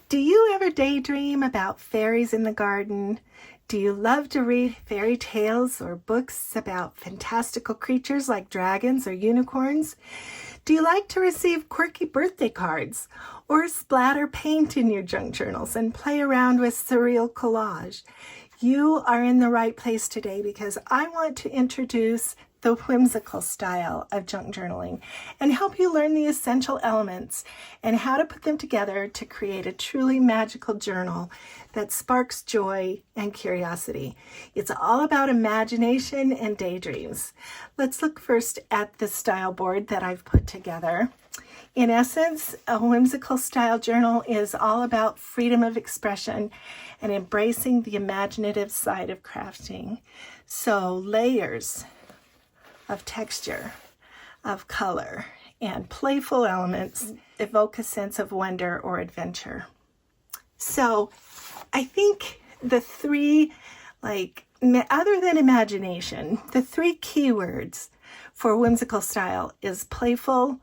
Do you ever daydream about fairies in the garden? Do you love to read fairy tales or books about fantastical creatures like dragons or unicorns? Do you like to receive quirky birthday cards or splatter paint in your junk journals and play around with surreal collage? You are in the right place today because I want to introduce the whimsical style of junk journaling and help you learn the essential elements and how to put them together to create a truly magical journal that sparks joy and curiosity. It's all about imagination and daydreams. Let's look first at the style board that I've put together. In essence, a whimsical style journal is all about freedom of expression and embracing the imaginative side of crafting. So layers of texture, of color, and playful elements evoke a sense of wonder or adventure. So I think the three, other than imagination, the three keywords for whimsical style is playful,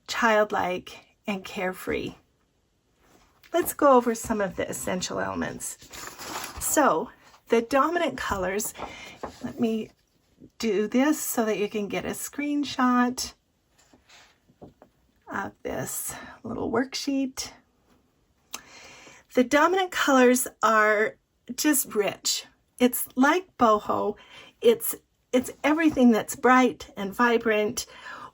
childlike, and carefree. Let's go over some of the essential elements. So the dominant colors, let me do this so that you can get a screenshot of this little worksheet. The dominant colors are just rich. It's like boho. It's everything that's bright and vibrant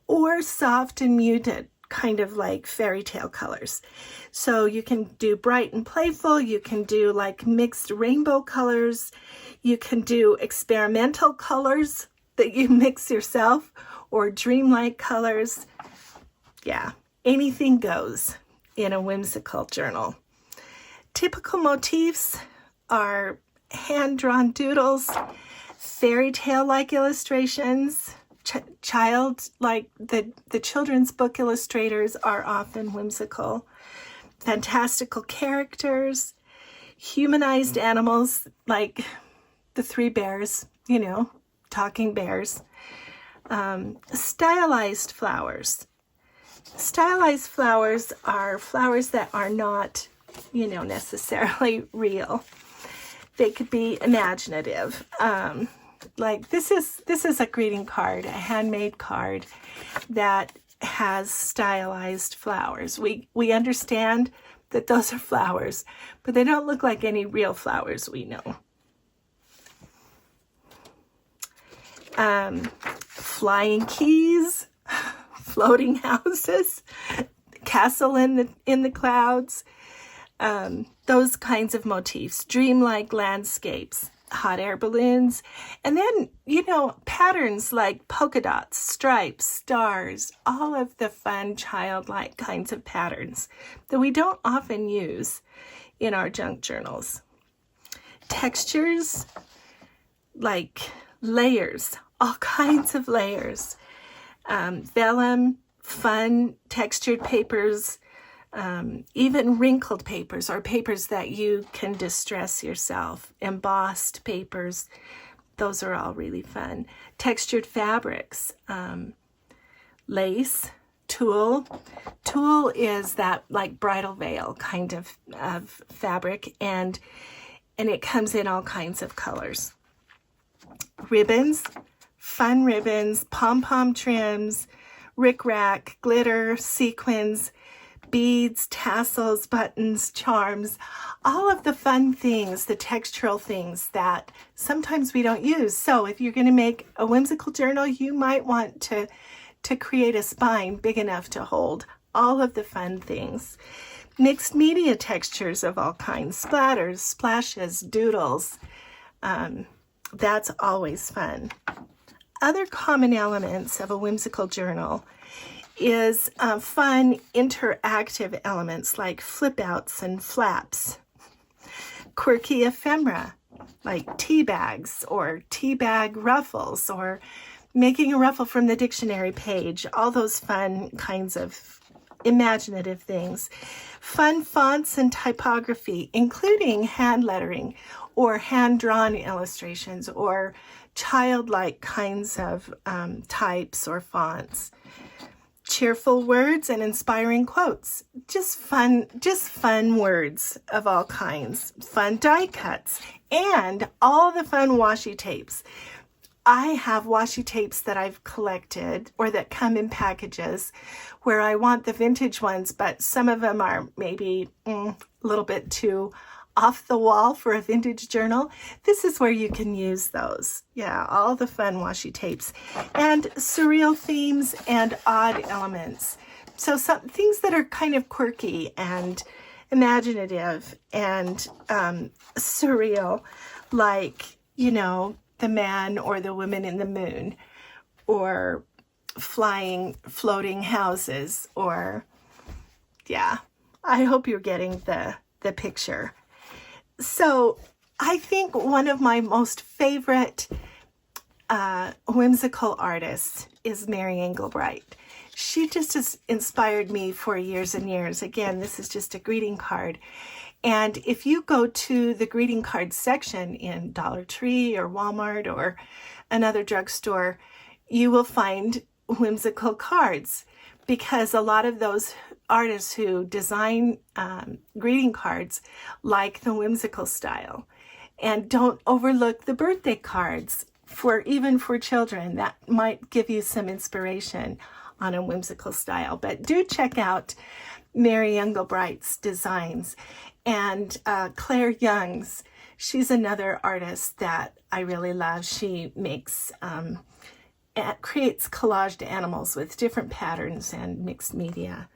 or soft and muted, kind of like fairy tale colors. So you can do bright and playful, you can do like mixed rainbow colors, you can do experimental colors that you mix yourself, or dreamlike colors. Yeah, anything goes in a whimsical journal. Typical motifs are hand-drawn doodles, fairy tale-like illustrations, the children's book illustrators are often whimsical, fantastical characters, humanized animals like the three bears, talking bears, stylized flowers. Stylized flowers are flowers that are not, necessarily real. They could be imaginative. Like this is a greeting card, a handmade card that has stylized flowers. We understand that those are flowers, but they don't look like any real flowers we know. Flying keys, floating houses, castle in the clouds, those kinds of motifs, dreamlike landscapes, hot air balloons, and then, patterns like polka dots, stripes, stars, all of the fun childlike kinds of patterns that we don't often use in our junk journals. Textures like layers, all kinds of layers, vellum, fun textured papers, even wrinkled papers or papers that you can distress yourself, embossed papers, those are all really fun. Textured fabrics, lace, tulle. Tulle is that like bridal veil kind of fabric, and it comes in all kinds of colors. Ribbons, fun ribbons, pom-pom trims, rickrack, glitter, sequins, beads, tassels, buttons, charms, all of the fun things, the textural things that sometimes we don't use. So if you're going to make a whimsical journal, you might want to create a spine big enough to hold all of the fun things. Mixed media textures of all kinds, splatters, splashes, doodles. That's always fun. Other common elements of a whimsical journal is fun interactive elements like flip outs and flaps, quirky ephemera like tea bags or tea bag ruffles, or making a ruffle from the dictionary page, all those fun kinds of imaginative things. Fun fonts and typography, including hand lettering or hand-drawn illustrations or childlike kinds of types or fonts. cheerful words and inspiring quotes. Just fun words of all kinds. Fun die cuts and all the fun washi tapes. I have washi tapes that I've collected or that come in packages where I want the vintage ones, but some of them are maybe a little bit too off the wall for a vintage journal. This is where you can use those. Yeah, all the fun washi tapes and surreal themes and odd elements. So some things that are kind of quirky and imaginative and surreal, like, you know, the man or the woman in the moon, or floating houses, or, yeah, I hope you're getting the picture. So I think one of my most favorite whimsical artists is Mary Engelbreit. She just has inspired me for years and years. Again, this is just a greeting card. And if you go to the greeting card section in Dollar Tree or Walmart or another drugstore, you will find whimsical cards, because a lot of those artists who design greeting cards like the whimsical style. And don't overlook the birthday cards, even for children. That might give you some inspiration on a whimsical style. But do check out Mary Engelbreit's designs. And Claire Young's, she's another artist that I really love. She creates collaged animals with different patterns and mixed media.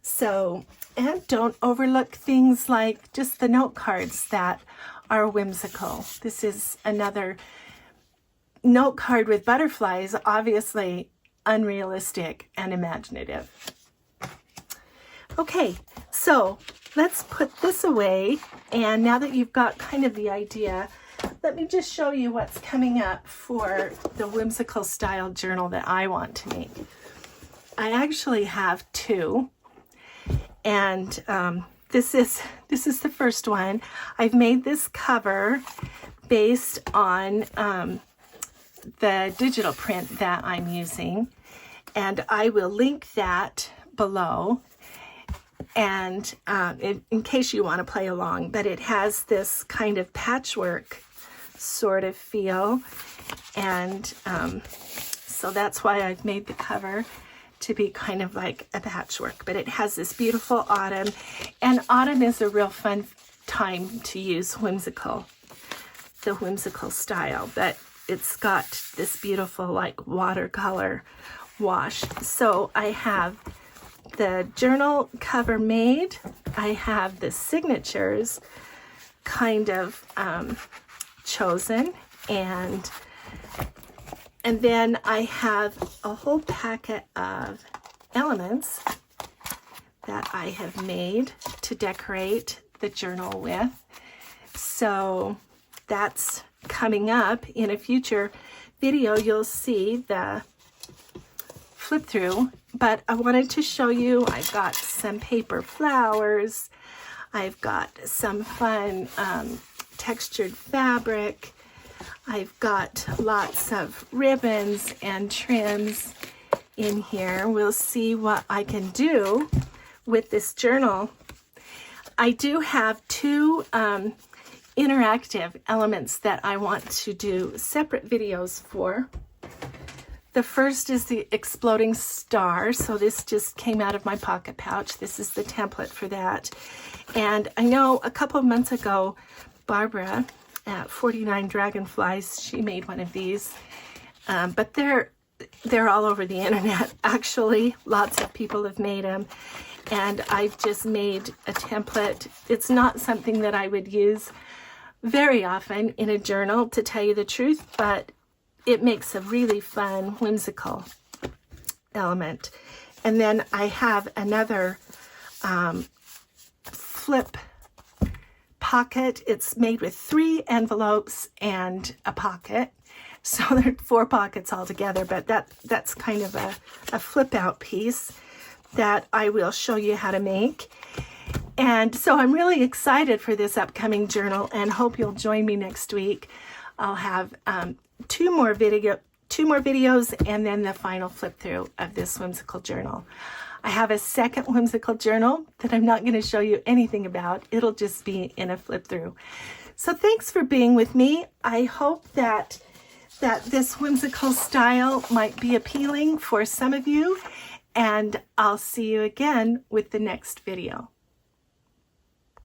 So, and don't overlook things like just the note cards that are whimsical. This is another note card with butterflies, obviously unrealistic and imaginative. Okay, so let's put this away. And now that you've got kind of the idea, let me just show you what's coming up for the whimsical style journal that I want to make. I actually have two. And this is the first one. I've made this cover based on the digital print that I'm using, and I will link that below. And in case you want to play along, but it has this kind of patchwork sort of feel, and so that's why I've made the cover to be kind of like a patchwork. But it has this beautiful autumn, and autumn is a real fun time to use the whimsical style, but it's got this beautiful like watercolor wash. So I have the journal cover made. I have the signatures kind of chosen, and then I have a whole packet of elements that I have made to decorate the journal with. So that's coming up in a future video. You'll see the flip through, but I wanted to show you, I've got some paper flowers, I've got some fun textured fabric, I've got lots of ribbons and trims in here. We'll see what I can do with this journal. I do have two interactive elements that I want to do separate videos for. The first is the exploding star. So this just came out of my pocket pouch. This is the template for that. And I know a couple of months ago, Barbara at 49 Dragonflies, she made one of these. But they're all over the internet, actually. Lots of people have made them. And I've just made a template. It's not something that I would use very often in a journal, to tell you the truth, but it makes a really fun, whimsical element. And then I have another flip pocket. It's made with 3 envelopes and a pocket. So there are 4 pockets altogether, but that's kind of a flip out piece that I will show you how to make. And so I'm really excited for this upcoming journal and hope you'll join me next week. I'll have 2 more 2 more videos and then the final flip through of this whimsical journal. I have a second whimsical journal that I'm not going to show you anything about. It'll just be in a flip through. So thanks for being with me. I hope that this whimsical style might be appealing for some of you, and I'll see you again with the next video.